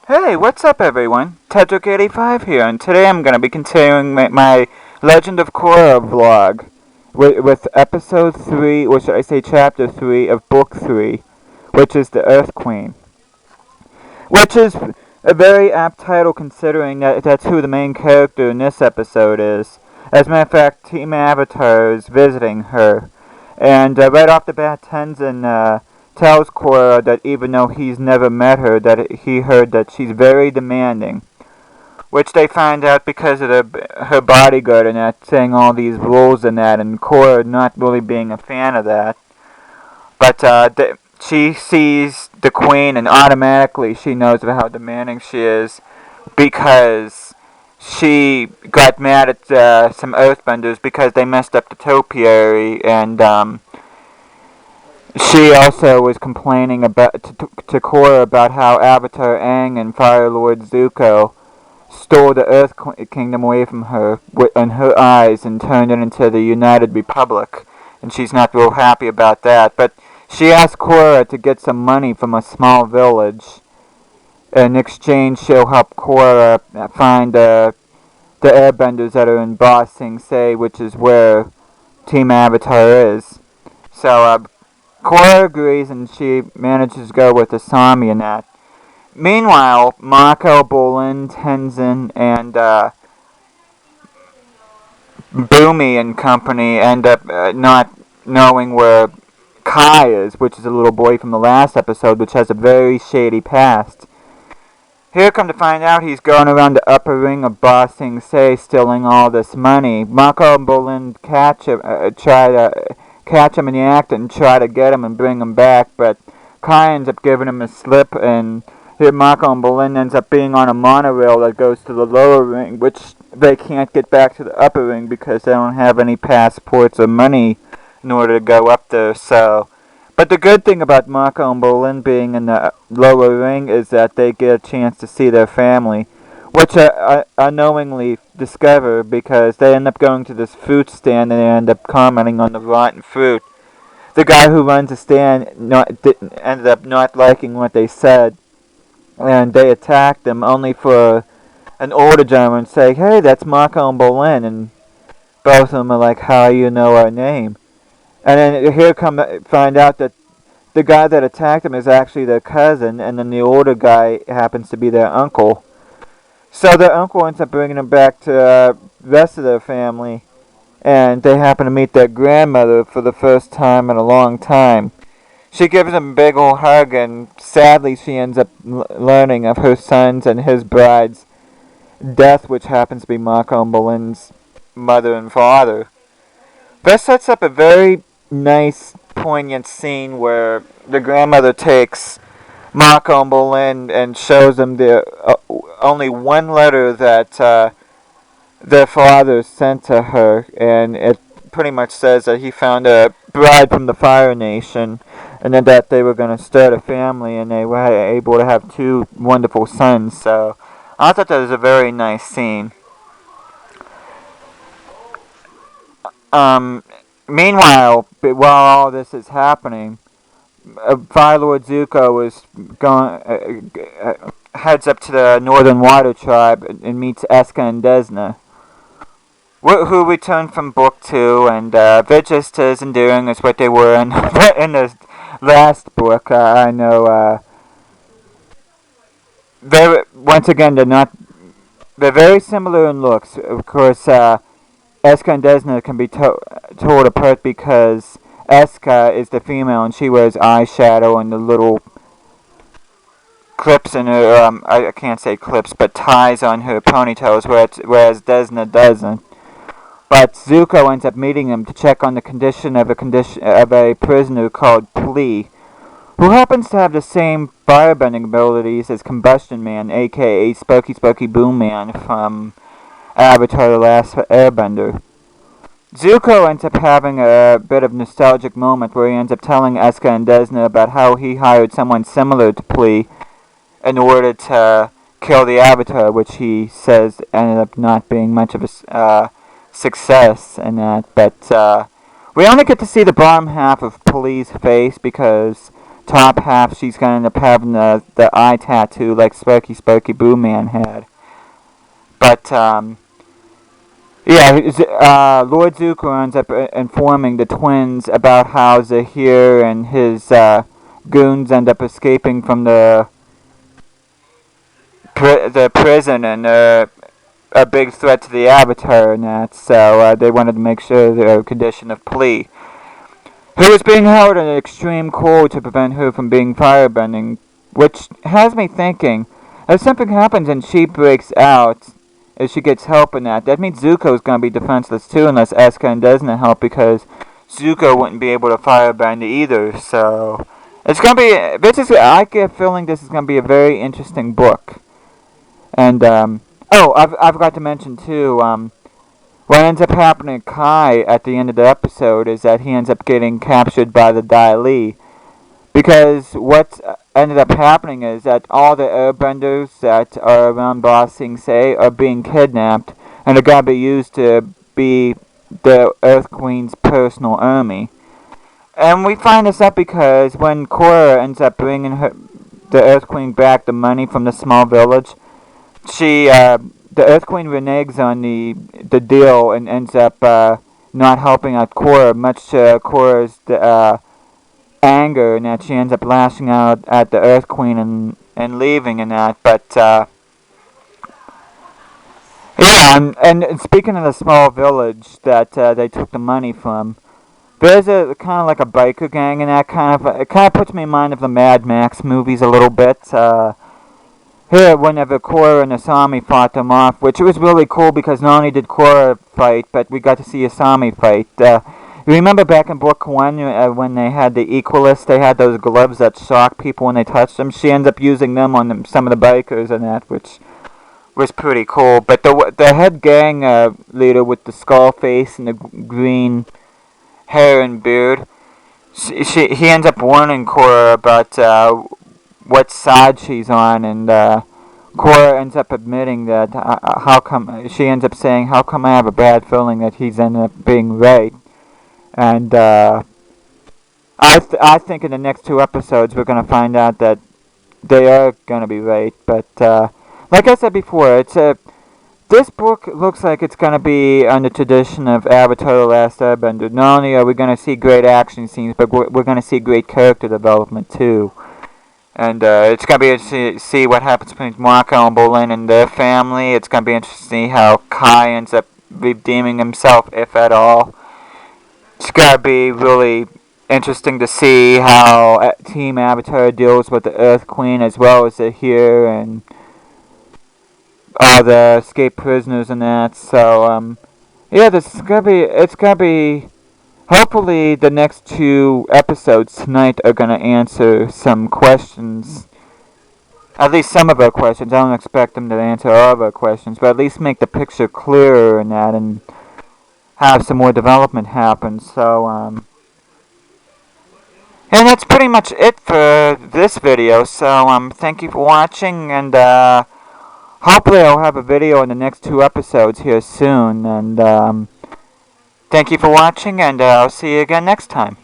Hey, what's up everyone? Tedrick85 here, and today I'm going to be continuing my Legend of Korra vlog with episode 3, or should I say chapter 3 of book 3, which is the Earth Queen. Which is a very apt title considering that that's who the main character in this episode is. As a matter of fact, Team Avatar is visiting her. And right off the bat, Tenzin tells Korra that even though he's never met her, that he heard that she's very demanding. Which they find out because of her bodyguard and that saying all these rules and that, and Korra not really being a fan of that. But she sees the queen and automatically she knows how demanding she is because she got mad at some earthbenders because they messed up the topiary, and she also was complaining about to Korra about how Avatar Aang and Fire Lord Zuko stole the Earth Kingdom away from her in her eyes and turned it into the United Republic, and she's not real happy about that. But she asked Korra to get some money from a small village. In exchange, she'll help Korra find the airbenders that are in Ba Sing Se, which is where Team Avatar is. So Korra agrees and she manages to go with Asami and that. Meanwhile, Mako, Bolin, Tenzin, and Boomy and company end up not knowing where Kai is, which is a little boy from the last episode, which has a very shady past. Here, come to find out, he's going around the upper ring of Ba Sing Se, stealing all this money. Mako and Bolin try to catch him in the act and try to get him and bring him back, but Kai ends up giving him a slip, and here Mako and Bolin ends up being on a monorail that goes to the lower ring, which they can't get back to the upper ring because they don't have any passports or money in order to go up there, so... But the good thing about Mako and Bolin being in the lower ring is that they get a chance to see their family, which I unknowingly discover because they end up going to this fruit stand and they end up commenting on the rotten fruit. The guy who runs the stand ended up not liking what they said, and they attacked them only for an older gentleman to say, "Hey, that's Mako and Bolin," and both of them are like, "How do you know our name?" And then here come find out that the guy that attacked him is actually their cousin, and then the older guy happens to be their uncle. So their uncle ends up bringing them back to the rest of their family, and they happen to meet their grandmother for the first time in a long time. She gives him a big old hug, and sadly she ends up learning of her son's and his bride's death, which happens to be Mako and Bolin's mother and father. This sets up a very nice, poignant scene where the grandmother takes Mako and Bolin and shows them the only one letter that their father sent to her, and it pretty much says that he found a bride from the Fire Nation, and then that they were going to start a family, and they were able to have two wonderful sons. So I thought that was a very nice scene. Meanwhile, while all this is happening, Fire Lord Zuko is heads up to the Northern Water Tribe and meets Eska and Desna, who returned from Book 2, and they're just as endearing as what they were in, in the last book. I know, once again, they're very similar in looks. Of course, Eska and Desna can be told apart because Eska is the female and she wears eyeshadow and the little clips in her, I can't say clips, but ties on her ponytails, whereas Desna doesn't. But Zuko ends up meeting them to check on the condition of a prisoner called Pli, who happens to have the same firebending abilities as Combustion Man, aka Spooky Spooky Boom Man from Avatar: The Last Airbender. Zuko ends up having a bit of nostalgic moment where he ends up telling Eska and Desna about how he hired someone similar to Pli in order to kill the Avatar, which he says ended up not being much of a success in that. But we only get to see the bottom half of Pli's face because top half she's gonna end up having the eye tattoo like Sparky Boo Man had. But yeah, Lord Zuko ends up informing the twins about how Zahir and his goons end up escaping from the prison, and a big threat to the Avatar and that, so they wanted to make sure their condition of plea. Who was being held in extreme cold to prevent her from being firebending, which has me thinking, if something happens and she breaks out, if she gets help in that means Zuko's gonna be defenseless too unless Escan doesn't help, because Zuko wouldn't be able to firebend either, so it's gonna be, I get a feeling this is gonna be a very interesting book. And, I forgot to mention too, what ends up happening to Kai at the end of the episode is that he ends up getting captured by the Dai Li. Because what ended up happening is that all the airbenders that are around Ba Sing Se are being kidnapped, and are going to be used to be the Earth Queen's personal army. And we find this out because when Korra ends up bringing the Earth Queen back the money from the small village, the Earth Queen reneges on the deal and ends up not helping out Korra, much to Korra's anger, and that she ends up lashing out at the Earth Queen and leaving and that. But yeah, and speaking of the small village that they took the money from, there's a kind of like a biker gang, and that it kind of puts me in mind of the Mad Max movies a little bit. Here, whenever Korra and Asami fought them off, which was really cool because not only did Korra fight, but we got to see Asami fight. You remember back in book 1 when they had the Equalists, they had those gloves that shock people when they touched them? She ends up using them on some of the bikers and that, which was pretty cool. But the head gang leader with the skull face and the green hair and beard, he ends up warning Korra about what side she's on, and Korra ends up admitting that she ends up saying, how come I have a bad feeling that he's ended up being right. And I think in the next 2 episodes we're going to find out that they are going to be right. But like I said before, this book looks like it's going to be on the tradition of Avatar: The Last Airbender. Not only are we going to see great action scenes, but we're going to see great character development too. And it's going to be interesting to see what happens between Mako and Bolin and their family. It's going to be interesting to see how Kai ends up redeeming himself, if at all. It's going to be really interesting to see how Team Avatar deals with the Earth Queen as well as Zahir and all the escaped prisoners and that. So, yeah, it's going to be... Hopefully the next 2 episodes tonight are going to answer some questions. At least some of our questions. I don't expect them to answer all of our questions, but at least make the picture clearer and that, and have some more development happen. So, and that's pretty much it for this video. So, thank you for watching, and hopefully I'll have a video in the next 2 episodes here soon. And thank you for watching, and I'll see you again next time.